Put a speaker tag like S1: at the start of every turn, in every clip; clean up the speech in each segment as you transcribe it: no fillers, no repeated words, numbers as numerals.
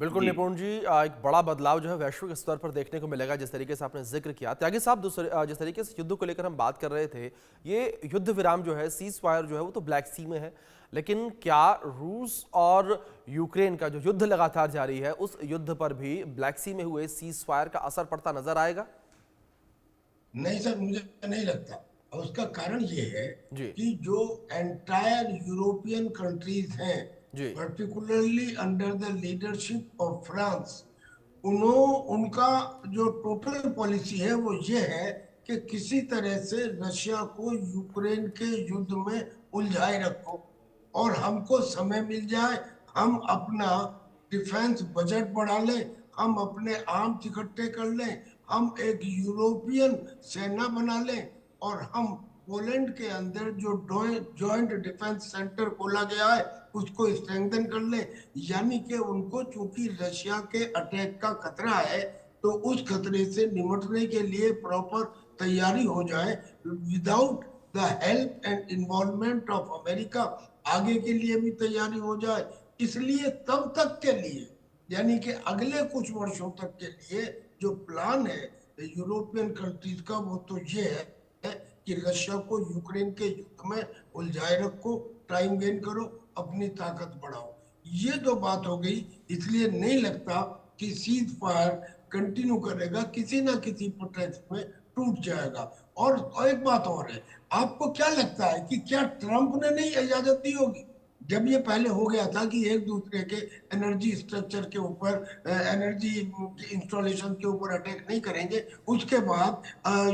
S1: बिल्कुल
S2: जी।
S1: निपुण जी, एक बड़ा बदलाव जो है वैश्विक स्तर पर देखने को मिलेगा। जिस तरीके से आपने जिक्र किया त्यागी साहब, दूसरे जिस तरीके से युद्ध को लेकर हम बात कर रहे थे, ये युद्ध विराम जो है, सीज फायर जो है, वो तो ब्लैक सी में है। लेकिन क्या रूस और यूक्रेन का जो युद्ध लगातार जारी है, उस युद्ध पर भी ब्लैक सी में हुए सीज फायर का असर पड़ता नजर आएगा?
S3: नहीं सर, मुझे नहीं लगता। और उसका कारण ये है
S1: जी।
S3: कि जो एंटायर यूरोपियन कंट्रीज हैं,
S1: जी।
S3: Particularly under the leadership of France, उनका जो टोटल पॉलिसी है वो ये है कि किसी तरह से रशिया को यूक्रेन के युद्ध में उलझाए रखो और हमको समय मिल जाए, हम अपना डिफेंस बजट बढ़ा लें, हम अपने आर्म्स इकट्ठे कर लें, हम एक यूरोपियन सेना बना लें और हम पोलैंड के अंदर जो जॉइंट डिफेंस सेंटर खोला गया है उसको स्ट्रेंथन कर ले। यानी कि उनको चूंकि रशिया के अटैक का खतरा है, तो उस खतरे से निपटने के लिए प्रॉपर तैयारी हो जाए without the help and involvement of America. आगे के लिए भी तैयारी हो जाए। इसलिए तब तक के लिए, यानी कि अगले कुछ वर्षों तक के लिए जो प्लान है यूरोपियन कंट्रीज का, वो तो ये है कि रशिया को यूक्रेन के युद्ध में उलझाए रखो, टाइम गेन करो, अपनी ताकत बढ़ाओ। ये तो बात हो गई। इसलिए नहीं लगता कि सीज फायर कंटिन्यू करेगा, किसी ना किसी प्रोटेक्स्ट में टूट जाएगा। और एक बात और है, आपको क्या लगता है कि क्या ट्रंप ने नहीं इजाजत दी होगी? जब ये पहले हो गया था कि एक दूसरे के एनर्जी स्ट्रक्चर के ऊपर, एनर्जी इंस्टॉलेशन के ऊपर अटैक नहीं करेंगे, उसके बाद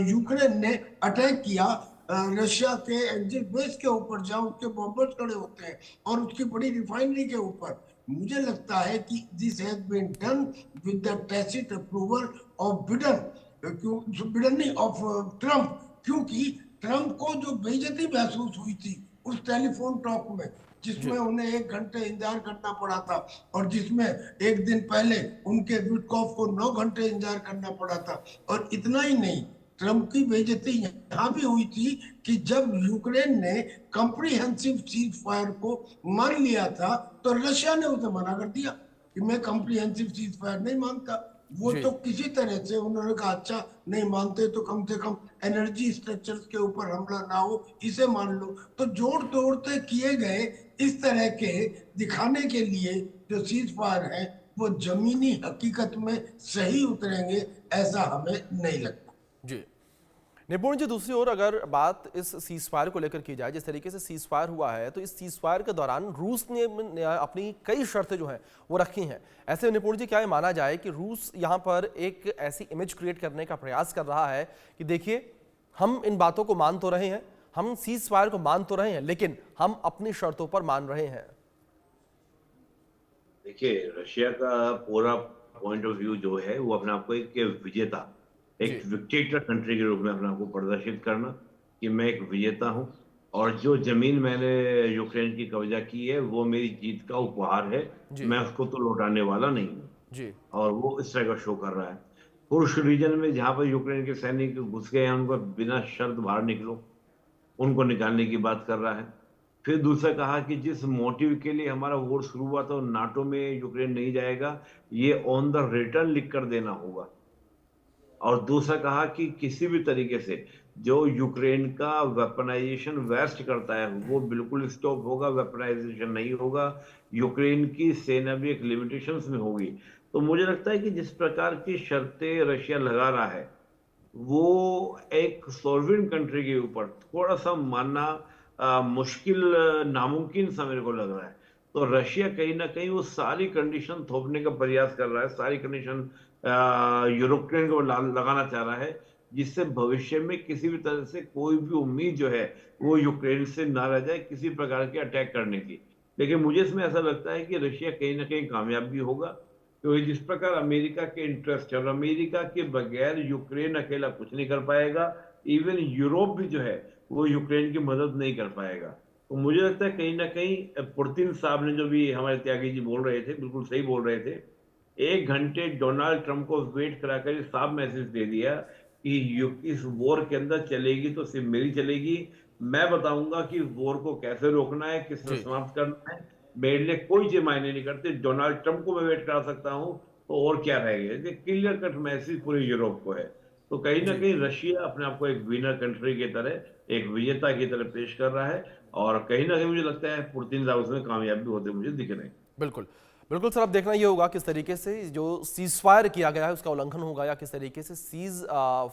S3: यूक्रेन ने अटैक किया रशिया के एनर्जी बेस के ऊपर, जहां उसके बॉम्बर्स खड़े होते हैं, और उसकी बड़ी रिफाइनरी के ऊपर। मुझे लगता है कि this has been done with the tacit approval of Biden, क्यों बिडन नहीं, ऑफ ट्रंप। क्योंकि ट्रंप को जो बेइज्जती महसूस हुई थी उस टेलीफोन टॉक में, जिसमें
S1: जी।
S3: उन्हें 1 घंटे इंतजार करना पड़ा था, और जिसमें एक दिन पहले उनके विटकॉफ को 9 घंटे इंतजार करना पड़ा था। और इतना ही नहीं, ट्रंप की बेइज्जती यहाँ भी हुई थी कि जब यूक्रेन ने कंप्रीहेंसिव सीज फायर को मान लिया था, तो रशिया ने उसे मना कर दिया कि मैं कंप्रीहेंसिव सीज फायर नहीं मानता। वो
S1: जी।
S3: तो किसी तरह से उन्होंने कहा, अच्छा नहीं मानते तो कम से कम एनर्जी स्ट्रक्चर्स के ऊपर हमला ना हो, इसे मान लो। तो जोड़ तोड़ से किए गए इस तरह के दिखाने के लिए जो सीज फायर है, वो जमीनी हकीकत में सही उतरेंगे, ऐसा हमें नहीं लगता।
S1: जी। निपुण जी, दूसरी ओर अगर बात इस सीज फायर को लेकर की जाए, जिस तरीके से सीज फायर हुआ है, तो इस सीज फायर के दौरान रूस ने अपनी कई शर्तें जो हैं वो रखी हैं। ऐसे में निपुण जी, क्या ये माना जाए कि रूस यहाँ पर एक ऐसी इमेज क्रिएट करने का प्रयास कर रहा है कि देखिए, हम इन बातों को मान तो रहे हैं, हम सीज फायर को मान तो रहे हैं, लेकिन हम अपनी शर्तों पर मान रहे हैं?
S2: देखिए, रशिया का पूरा पॉइंट ऑफ व्यू जो है वो अपने आप को एक विजेता, एक
S1: जी।
S2: विक्टेटर कंट्री के रूप में अपने आप को प्रदर्शित करना कि मैं एक विजेता हूं, और जो जमीन मैंने यूक्रेन की कब्जा की है वो मेरी जीत का उपहार है,
S1: जी।
S2: मैं उसको तो लौटाने वाला नहीं हूं।
S1: जी।
S2: और वो इस तरह का शो कर रहा है। पुरुष रीजन में जहां पर यूक्रेन के सैनिक घुस गए हैं उनको बिना शर्त बाहर निकलो, उनको निकालने की बात कर रहा है। फिर दूसरा कहा कि जिस मोटिव के लिए हमारा वॉर शुरू हुआ था, नाटो में यूक्रेन नहीं जाएगा, ये ऑन द रिटर्न लिख कर देना होगा। और दूसरा कहा कि किसी भी तरीके से जो यूक्रेन का वेपनाइजेशन वेस्ट करता है वो बिल्कुल स्टॉप होगा, वेपनाइजेशन नहीं होगा, यूक्रेन की सेना भी एक लिमिटेशंस में होगी। तो मुझे लगता है कि जिस प्रकार की शर्तें रशिया लगा रहा है वो एक सॉल्वेंट कंट्री के ऊपर थोड़ा सा मानना मुश्किल, नामुमकिन सा मेरे को लग रहा है। तो रशिया कहीं ना कहीं वो सारी कंडीशन थोपने का प्रयास कर रहा है, सारी कंडीशन यूरोपियन को लगाना चाह रहा है, जिससे भविष्य में किसी भी तरह से कोई भी उम्मीद जो है वो यूक्रेन से ना रह जाए किसी प्रकार के अटैक करने की। लेकिन मुझे इसमें ऐसा लगता है कि रशिया कहीं ना कहीं कामयाब भी होगा, क्योंकि जिस प्रकार अमेरिका के इंटरेस्ट है, और अमेरिका के बगैर यूक्रेन अकेला कुछ नहीं कर पाएगा, इवन यूरोप भी जो है वो यूक्रेन की मदद नहीं कर पाएगा। तो मुझे लगता है कहीं ना कहीं पुतिन साहब ने, जो भी हमारे त्यागी जी बोल रहे थे, बिल्कुल सही बोल रहे थे। 1 घंटे डोनाल्ड ट्रंप को वेट कराकर ये साफ मैसेज दे दिया कि इस वॉर के अंदर चलेगी तो सिर्फ मेरी चलेगी, मैं बताऊंगा कि वॉर को कैसे रोकना है, किस तरह
S1: जी।
S2: समाप्त करना है। मेरे लिए कोई चीज मायने नहीं करती। डोनाल्ड ट्रंप को मैं वेट करा सकता हूँ, तो और क्या रह गया। ये क्लियर कट मैसेज पूरे यूरोप को है। तो कहीं ना
S1: जी
S2: कहीं रशिया अपने आप को एक विनर कंट्री की तरह, एक विजेता की तरह पेश कर रहा है, और कहीं ना कहीं मुझे लगता है पुतिन साहब उसमें कामयाब भी होते मुझे दिख रहे हैं।
S1: बिल्कुल बिल्कुल सर, अब देखना ये होगा किस तरीके से जो सीज फायर किया गया है उसका उल्लंघन होगा या किस तरीके से सीज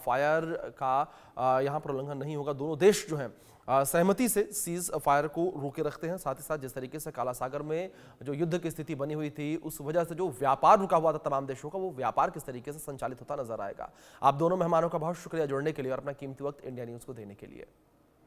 S1: फायर का यहाँ पर उल्लंघन नहीं होगा। दोनों देश जो हैं सहमति से सीज फायर को रोके रखते हैं। साथ ही साथ जिस तरीके से काला सागर में जो युद्ध की स्थिति बनी हुई थी उस वजह से जो व्यापार रुका हुआ था तमाम देशों का, वो व्यापार किस तरीके से संचालित होता नजर आएगा। आप दोनों मेहमानों का बहुत शुक्रिया जुड़ने के लिए और अपना कीमती वक्त इंडिया न्यूज को देने के लिए।